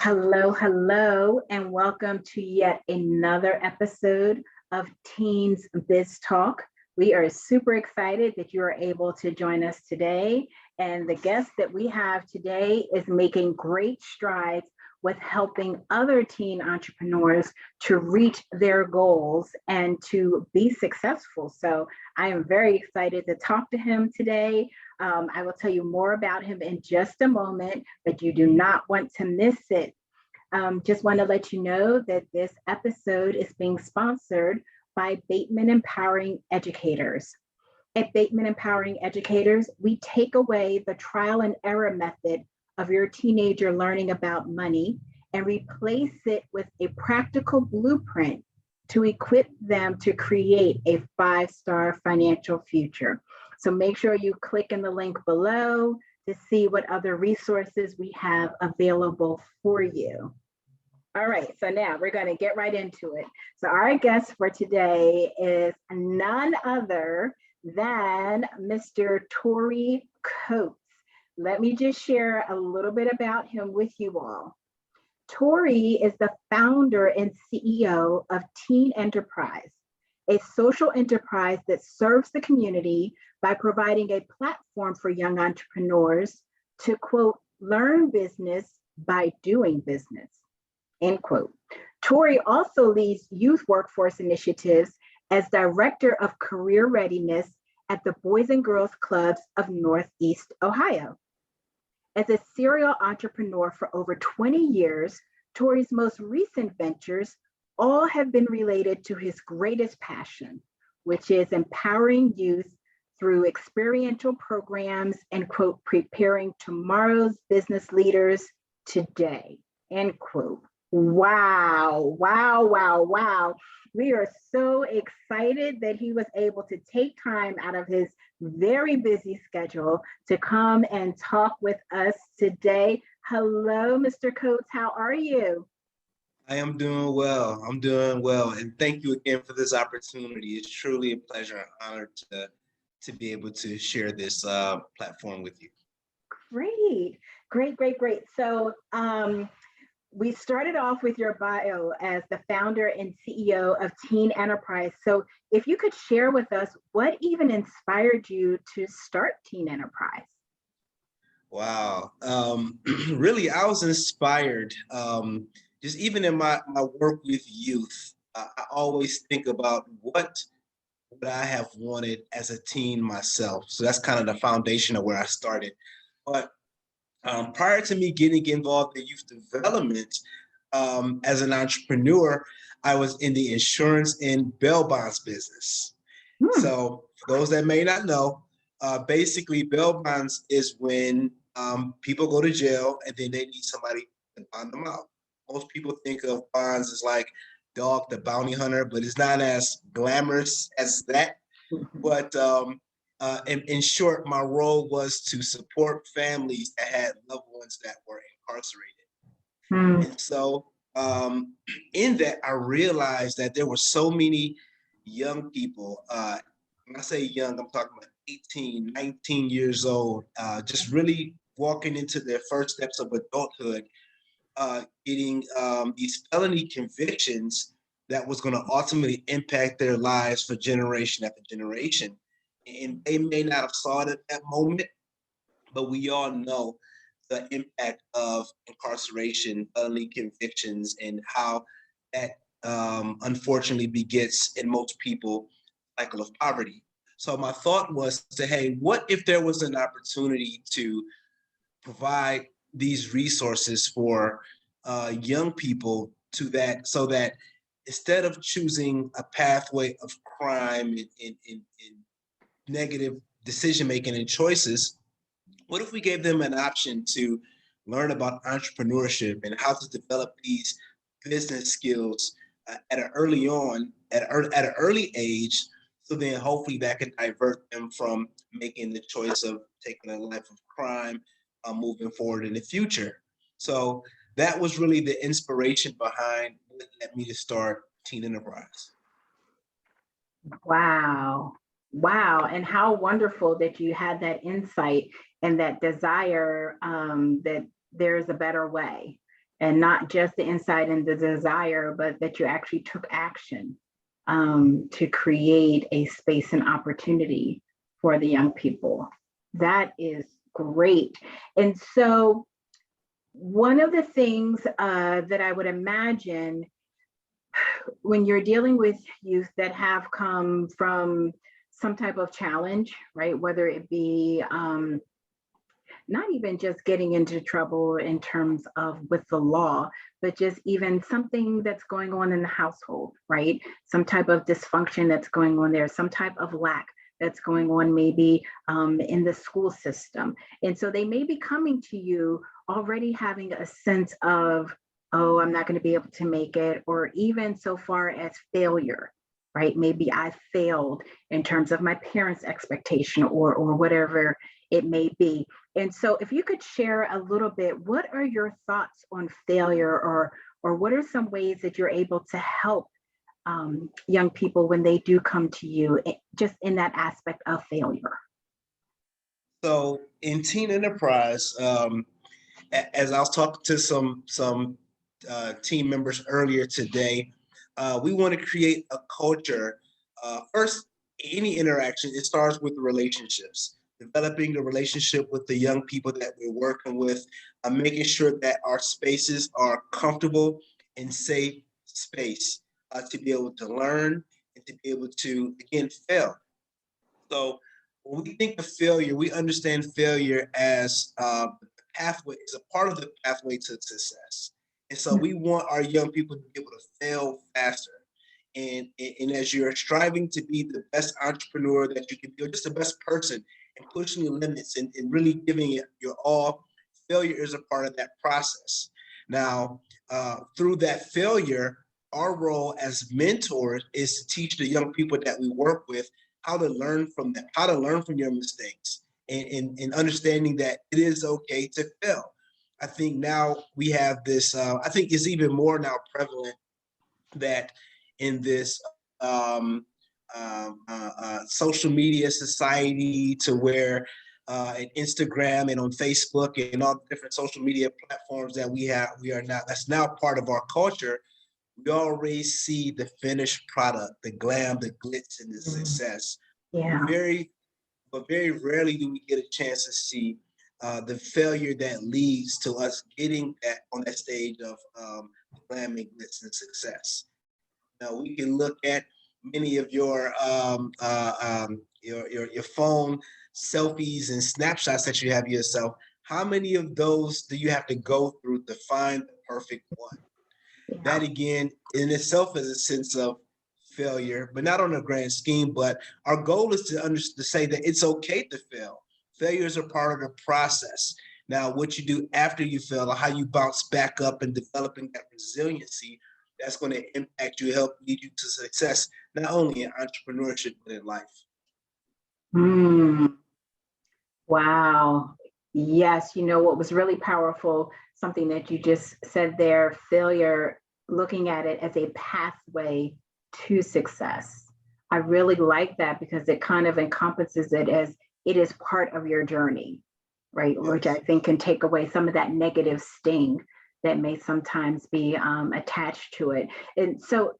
Hello, hello, and welcome to yet another episode of Teens Biz Talk. We are super excited that you are able to join us today. And the guest that we have today is making great strides with helping other teen entrepreneurs to reach their goals and to be successful. So I am very excited to talk to him today. I will tell you more about him in just a moment, but you do not want to miss it. Just want to let you know that this episode is being sponsored by Bateman Empowering Educators. At Bateman Empowering Educators, we take away the trial and error method of your teenager learning about money and replace it with a practical blueprint to equip them to create a five-star financial future. So make sure you click in the link below to see what other resources we have available for you. All right, so now we're going to get right into it. So our guest for today is none other than Mr. Tory Coates. Let me just share a little bit about him with you all. Tory is the founder and CEO of Teen Enterprise, a social enterprise that serves the community by providing a platform for young entrepreneurs to, quote, learn business by doing business, end quote. Tory also leads youth workforce initiatives as Director of Career Readiness at the Boys and Girls Clubs of Northeast Ohio. As a serial entrepreneur for over 20 years, Tory's most recent ventures all have been related to his greatest passion, which is empowering youth through experiential programs and, quote, preparing tomorrow's business leaders today, end quote. Wow, wow, wow, wow. We are so excited that he was able to take time out of his very busy schedule to come and talk with us today. Hello, Mr. Coates, how are you? I am doing well. I'm doing well. And thank you again for this opportunity. It's truly a pleasure and honor to be able to share this platform with you. Great, great, great, great. So we started off with your bio as the founder and CEO of Teen Enterprise. So if you could share with us what even inspired you to start Teen Enterprise? Wow. Really, I was inspired. Just even in my work with youth, I always think about what would I have wanted as a teen myself. So that's kind of the foundation of where I started. But prior to me getting involved in youth development, as an entrepreneur, I was in the insurance and bail bonds business. So for those that may not know, basically bail bonds is when people go to jail and then they need somebody to bond them out. Most people think of bonds as like Dog the Bounty Hunter, but it's not as glamorous as that. But in short, my role was to support families that had loved ones that were incarcerated. And so in that, I realized that there were so many young people. When I say young, I'm talking about 18, 19 years old, just really walking into their first steps of adulthood, getting these felony convictions that was going to ultimately impact their lives for generation after generation. And they may not have saw it at that moment, but we all know the impact of incarceration, felony convictions, and how that unfortunately begets in most people a cycle of poverty. So my thought was to, hey, what if there was an opportunity to provide these resources for young people to that, so that instead of choosing a pathway of crime and negative decision making and choices, what if we gave them an option to learn about entrepreneurship and how to develop these business skills at an early age, so then hopefully that could divert them from making the choice of taking a life of crime, moving forward in the future. So that was really the inspiration behind what led me to start Teen Enterprise. Wow. Wow. And how wonderful that you had that insight and that desire that there's a better way. and not just the insight and the desire, but that you actually took action to create a space and opportunity for the young people. That is great. And so, one of the things that I would imagine when you're dealing with youth that have come from some type of challenge, right? Whether it be not even just getting into trouble in terms of with the law, but just even something that's going on in the household, right? Some type of dysfunction that's going on there, some type of lack that's going on maybe in the school system. And so they may be coming to you already having a sense of, oh, I'm not going to be able to make it, or even so far as failure, right? Maybe I failed in terms of my parents' expectation or whatever it may be. And so if you could share a little bit, what are your thoughts on failure, or what are some ways that you're able to help young people when they do come to you, just in that aspect of failure? So in Teen Enterprise, as I was talking to some team members earlier today, we want to create a culture. First, any interaction, it starts with relationships, developing a relationship with the young people that we're working with, making sure that our spaces are comfortable and safe space to be able to learn and to be able to, again, fail. So when we think of failure, we understand failure as pathway, is a part of the pathway to success. And so we want our young people to be able to fail faster. And as you're striving to be the best entrepreneur that you can be, or just the best person, and pushing your limits and really giving it your all, failure is a part of that process. Now, through that failure, our role as mentors is to teach the young people that we work with how to learn from them, how to learn from your mistakes, and understanding that it is okay to fail. I think now we have this, I think it's even more now prevalent that in this social media society, to where in Instagram and on Facebook and all the different social media platforms that we are now, that's now part of our culture. We always see the finished product, the glam, the glitz, and the success. Yeah. Very, but very rarely do we get a chance to see the failure that leads to us getting that on that stage of glam and glitz and success. Now we can look at many of your phone selfies and snapshots that you have of yourself. How many of those do you have to go through to find the perfect one? Yeah. That again in itself is a sense of failure, but not on a grand scheme. But our goal is to say that it's okay to fail. Failures are part of the process. Now, what you do after you fail, or how you bounce back up and developing that resiliency, that's going to impact you, help lead you to success, not only in entrepreneurship, but in life. Mm. Wow. Yes, what was really powerful, something that you just said there, failure, looking at it as a pathway to success. I really like that because it kind of encompasses it as it is part of your journey, right? Which I Yes. think can take away some of that negative sting that may sometimes be attached to it. And so,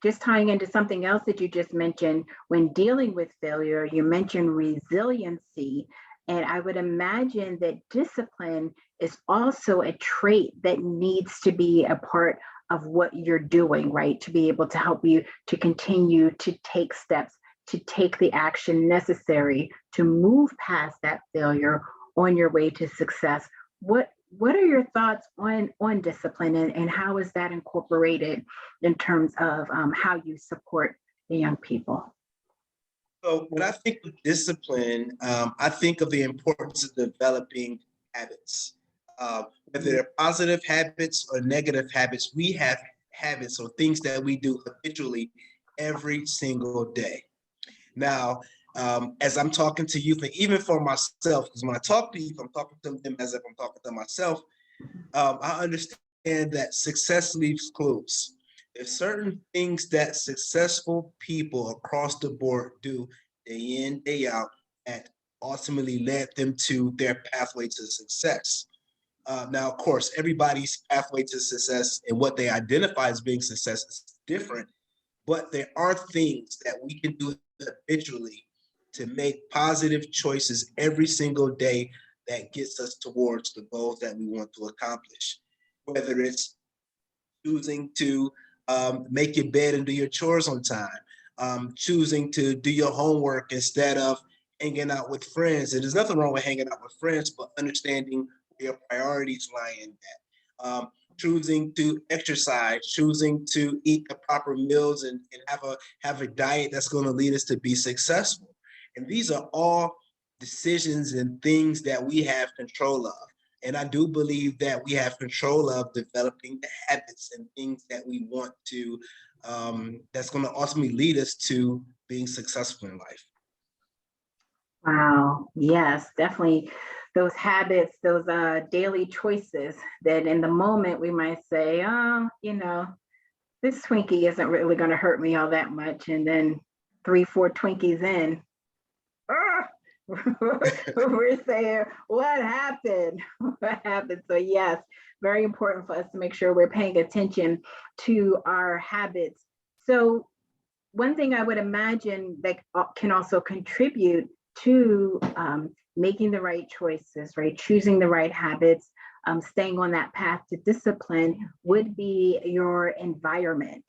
just tying into something else that you just mentioned, when dealing with failure, you mentioned resiliency. And I would imagine that discipline is also a trait that needs to be a part of what you're doing, right? To be able to help you to continue to take steps, to take the action necessary to move past that failure on your way to success. What are your thoughts on discipline, and how is that incorporated in terms of how you support the young people? So when I think of discipline, I think of the importance of developing habits. Whether they're positive habits or negative habits, we have habits or things that we do habitually every single day. Now, as I'm talking to youth, and even for myself, because when I talk to youth, I'm talking to them as if I'm talking to myself. I understand that success leaves clues. There's certain things that successful people across the board do day in, day out, that ultimately led them to their pathway to success. Now, of course, everybody's pathway to success and what they identify as being success is different, but there are things that we can do habitually to make positive choices every single day that gets us towards the goals that we want to accomplish. Whether it's choosing to make your bed and do your chores on time, choosing to do your homework instead of hanging out with friends. And there's nothing wrong with hanging out with friends, but understanding where your priorities lie in that. Choosing to exercise, choosing to eat the proper meals and have a diet that's going to lead us to be successful. And these are all decisions and things that we have control of. And I do believe that we have control of developing the habits and things that we want to, that's going to ultimately lead us to being successful in life. Wow. Yes, definitely. Those habits, those daily choices that in the moment we might say, oh, this Twinkie isn't really going to hurt me all that much. And then 3, 4 Twinkies in, we're saying, what happened? What happened? So yes, very important for us to make sure we're paying attention to our habits. So one thing I would imagine that can also contribute to making the right choices, right? Choosing the right habits, staying on that path to discipline would be your environment.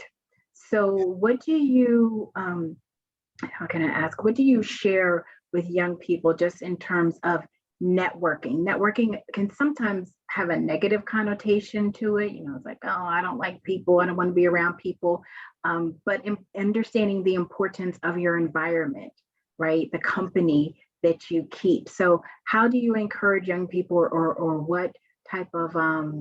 So what do you, how can I ask, what do you share with young people just in terms of networking? Networking can sometimes have a negative connotation to it. It's like, oh, I don't like people. I don't want to be around people. But understanding the importance of your environment, right? The company that you keep. So how do you encourage young people or what type of, how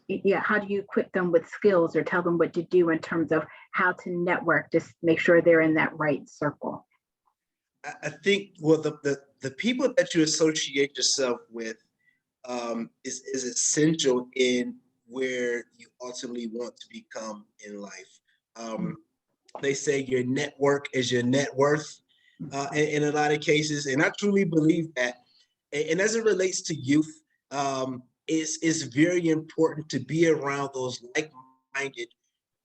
do you equip them with skills or tell them what to do in terms of how to network, just make sure they're in that right circle? I think, well, the people that you associate yourself with is essential in where you ultimately want to become in life. They say your network is your net worth in a lot of cases, and I truly believe that. And as it relates to youth, it's very important to be around those like-minded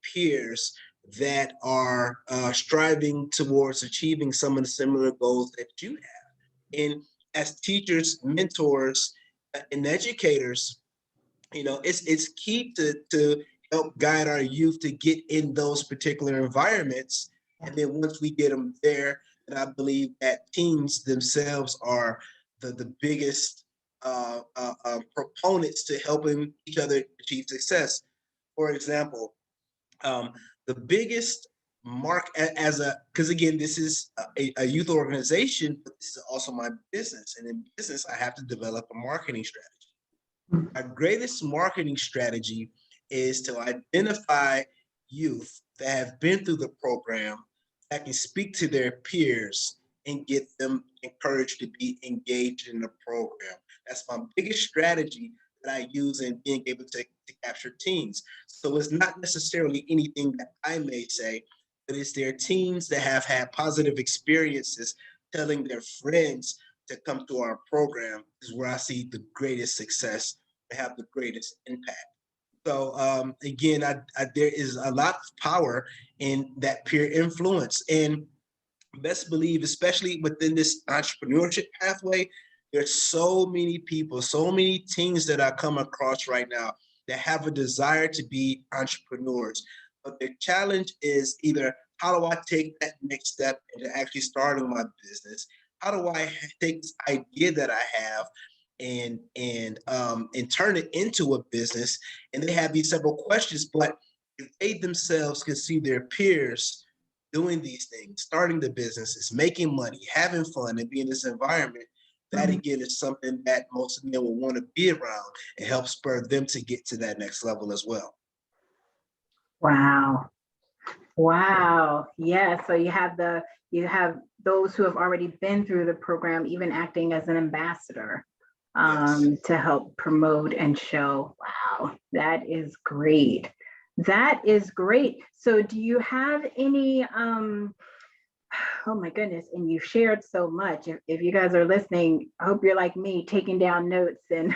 peers that are striving towards achieving some of the similar goals that you have. And as teachers, mentors, and educators, it's key to help guide our youth to get in those particular environments. And then once we get them there, and I believe that teams themselves are the biggest proponents to helping each other achieve success. For example, the biggest mark because again, this is a youth organization, but this is also my business. And in business, I have to develop a marketing strategy. Our greatest marketing strategy is to identify youth that have been through the program that can speak to their peers and get them encouraged to be engaged in the program. That's my biggest strategy that I use in being able to capture teens. So it's not necessarily anything that I may say, but it's their teens that have had positive experiences telling their friends to come to our program is where I see the greatest success, to have the greatest impact. So again, there is a lot of power in that peer influence. And best believe, especially within this entrepreneurship pathway, there's so many people, so many teens that I come across right now that have a desire to be entrepreneurs. But the challenge is either how do I take that next step into actually starting my business? How do I take this idea that I have and turn it into a business? And they have these several questions, but if they themselves can see their peers doing these things, starting the businesses, making money, having fun, and be in this environment, that again is something that most of them will want to be around and help spur them to get to that next level as well. Wow. Wow. Yeah. So you have those who have already been through the program, even acting as an ambassador to help promote and show. Wow, that is great. That is great. So do you have any Oh my goodness. And you've shared so much. If you guys are listening, I hope you're like me, taking down notes and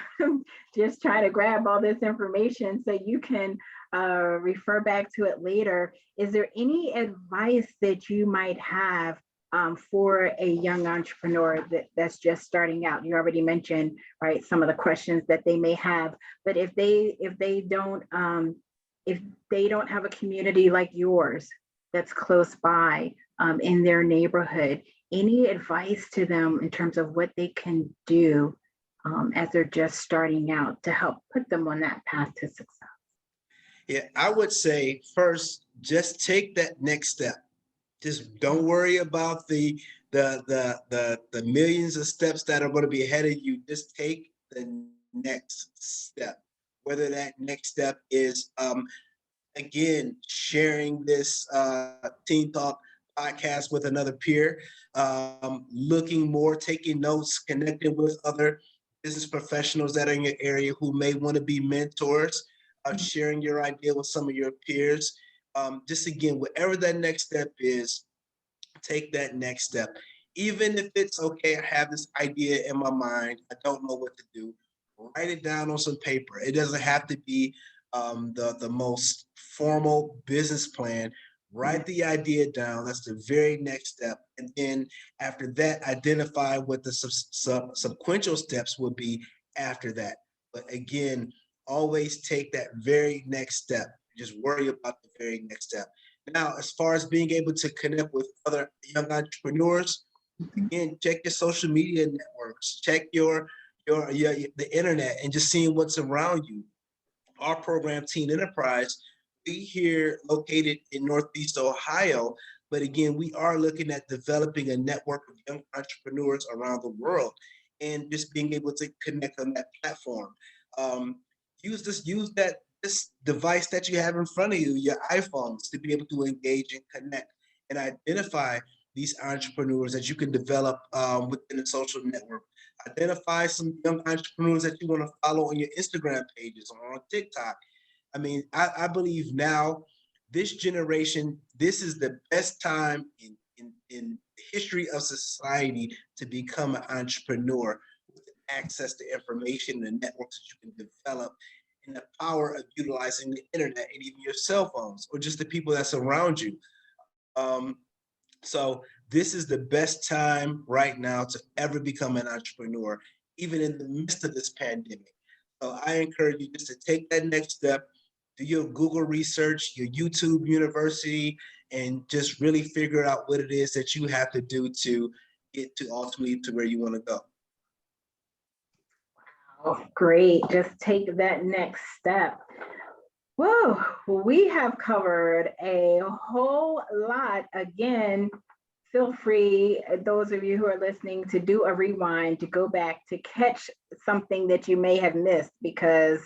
just try to grab all this information so you can refer back to it later. Is there any advice that you might have for a young entrepreneur that's just starting out? You already mentioned, right, some of the questions that they may have, but if they don't have a community like yours that's close by, in their neighborhood, any advice to them in terms of what they can do as they're just starting out to help put them on that path to success? Yeah, I would say first, just take that next step. Just don't worry about the millions of steps that are going to be ahead of you. Just take the next step. Whether that next step is again sharing this Teen Talk podcast with another peer, looking more, taking notes, connecting with other business professionals that are in your area who may want to be mentors, sharing your idea with some of your peers. Just again, whatever that next step is, take that next step. Even if it's okay, I have this idea in my mind, I don't know what to do. Write it down on some paper. It doesn't have to be the most formal business plan. Write the idea down. That's the very next step. And then after that, identify what the subsequential steps will be after that. But again, always take that very next step. Just worry about the very next step. Now, as far as being able to connect with other young entrepreneurs, again, check your social media networks, check your the internet, and just seeing what's around you. Our program, Teen Enterprise, we here located in Northeast Ohio, but again, we are looking at developing a network of young entrepreneurs around the world, and just being able to connect on that platform. Um, use this device that you have in front of you, your iPhones, to be able to engage and connect and identify these entrepreneurs that you can develop within the social network. Identify some young entrepreneurs that you want to follow on your Instagram pages or on TikTok. I mean, I believe now, this generation, this is the best time in the history of society to become an entrepreneur, with access to information and networks that you can develop, and the power of utilizing the internet and even your cell phones or just the people that's around you. Um, so this is the best time right now to ever become an entrepreneur, even in the midst of this pandemic. So I encourage you just to take that next step, do your Google research, your YouTube university, and just really figure out what it is that you have to do to get to ultimately to where you want to go. Oh, great. Just take that next step. Whoa, we have covered a whole lot. Again, feel free, those of you who are listening, to do a rewind, to go back to catch something that you may have missed, because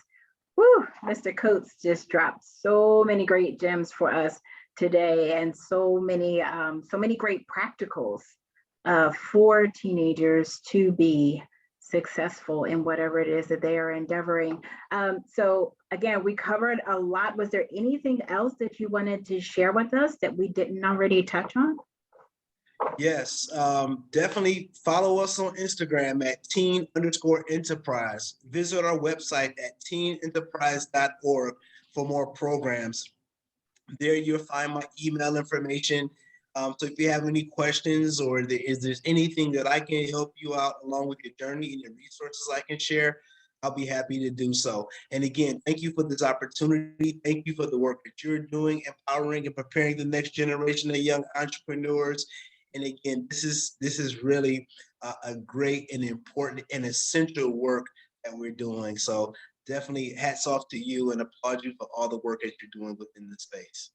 Mr. Coates just dropped so many great gems for us today, and so many great practicals for teenagers to be successful in whatever it is that they are endeavoring. So again, we covered a lot. Was there anything else that you wanted to share with us that we didn't already touch on? Yes, definitely follow us on Instagram at teen_enterprise. Visit our website at teenenterprise.org for more programs. There you'll find my email information. So if you have any questions, or is there anything that I can help you out along with your journey and your resources I can share, I'll be happy to do so. And again, thank you for this opportunity. Thank you for the work that you're doing, empowering and preparing the next generation of young entrepreneurs. And again, this is really a great and important and essential work that we're doing. So definitely hats off to you, and applaud you for all the work that you're doing within the space.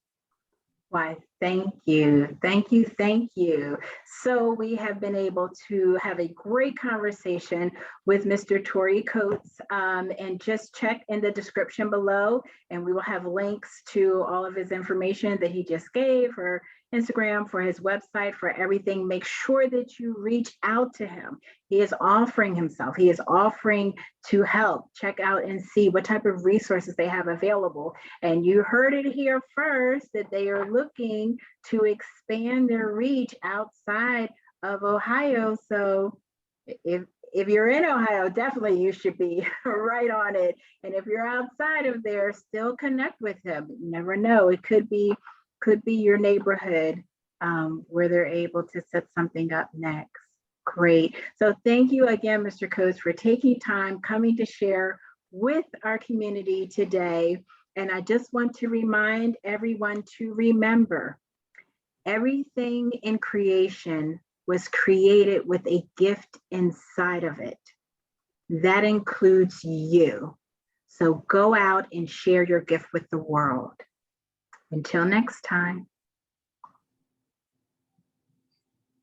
Why, thank you. Thank you. Thank you. So we have been able to have a great conversation with Mr. Tory Coates, and just check in the description below, and we will have links to all of his information that he just gave, or Instagram, for his website, for everything. Make sure that you reach out to him. He is offering himself. He is offering to help. Check out and see what type of resources they have available. And you heard it here first that they are looking to expand their reach outside of Ohio. So if you're in Ohio, definitely you should be right on it. And if you're outside of there, still connect with him. You never know. It could be your neighborhood where they're able to set something up next. Great. So thank you again, Mr. Coates, for taking time, coming to share with our community today. And I just want to remind everyone to remember, everything in creation was created with a gift inside of it. That includes you. So go out and share your gift with the world. Until next time.